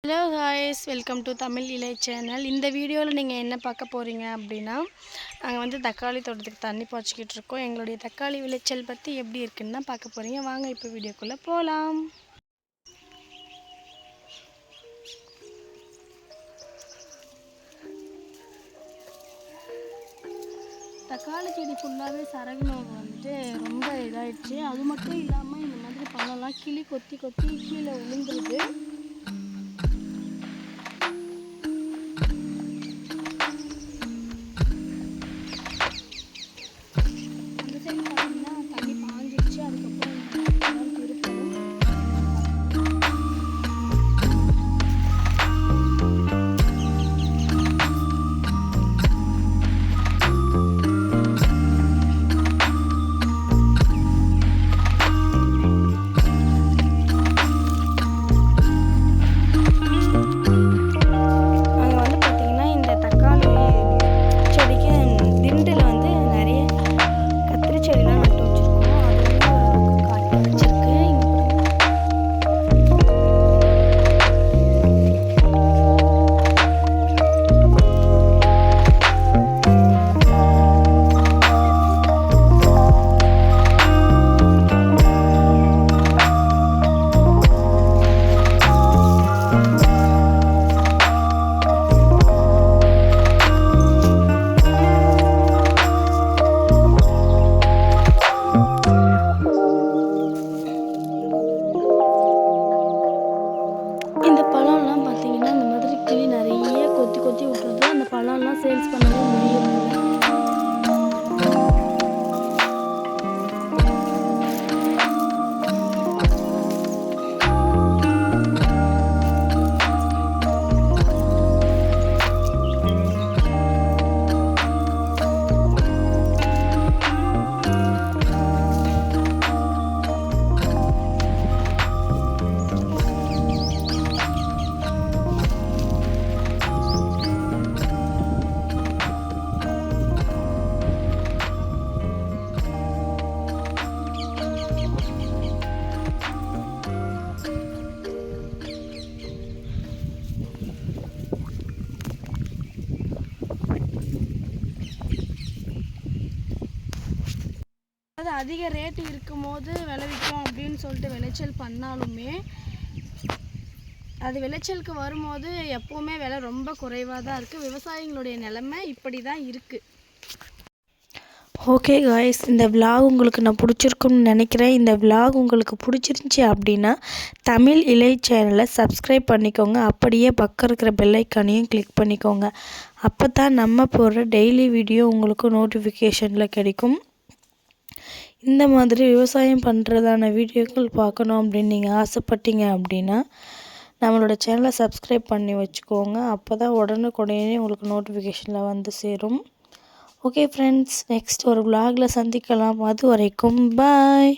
Hello guys, welcome to Tamil இலை channel. இந்த வீடியோவில் நீங்கள் என்ன பார்க்க போகிறீங்க அப்படின்னா, நாங்கள் வந்து தக்காளி தோட்டத்துக்கு தண்ணி பாய்ச்சிக்கிட்டு இருக்கோம். எங்களுடைய தக்காளி விளைச்சல் பற்றி எப்படி இருக்குன்னு தான் பார்க்க போகிறீங்க. வாங்க இப்போ வீடியோக்குள்ளே போகலாம். தக்காளி செடி ஃபுல்லாகவே சரகு நோய் வந்துட்டு ரொம்ப இதாகிடுச்சு. அது மட்டும் இல்லாமல் இந்த மாதிரி பழம்லாம் கிளி கொத்தி கொத்தி கீழே விழுந்துருது. தண்ணி பாஞ்சிடுச்சு. அதுக்கப்புறம் திருப்பணும். இந்த பழம்லாம் பார்த்தீங்கன்னா இந்த மாதிரி கிளி நிறைய கொத்தி கொத்தி விட்டுருது. அந்த பழம்லாம் சேல்ஸ் பண்ணவே முடியல. அது அதிக ரேட்டு இருக்கும்போது விளைவிக்கும் அப்படின்னு சொல்லிட்டு விளைச்சல் பண்ணாலுமே அது விளைச்சலுக்கு வரும்போது எப்போவுமே விலை ரொம்ப குறைவாக தான் இருக்குது. விவசாயிகளுடைய நிலைமை இப்படி தான் இருக்குது. ஓகே காய்ஸ், இந்த விலாக் உங்களுக்கு நான் பிடிச்சிருக்குன்னு நினைக்கிறேன். இந்த விலாக் உங்களுக்கு பிடிச்சிருந்துச்சி அப்படின்னா தமிழ் இலை சேனலை சப்ஸ்கிரைப் பண்ணிக்கோங்க. அப்படியே பக்கம் இருக்கிற பெல்லைக்கானையும் கிளிக் பண்ணிக்கோங்க. அப்போ தான் நம்ம போடுற டெய்லி வீடியோ உங்களுக்கு நோட்டிஃபிகேஷனில் கிடைக்கும். இந்த மாதிரி விவசாயம் பண்ணுறதான வீடியோக்கள் பார்க்கணும் அப்படின்னு நீங்கள் ஆசைப்பட்டீங்க அப்படின்னா நம்மளோட சேனலை சப்ஸ்கிரைப் பண்ணி வச்சுக்கோங்க. அப்போ தான் உடனுக்குடனே உங்களுக்கு நோட்டிஃபிகேஷனில் வந்து சேரும். ஓகே ஃப்ரெண்ட்ஸ், நெக்ஸ்ட் ஒரு விலாகில் சந்திக்கலாம். அது வரைக்கும் பாய்.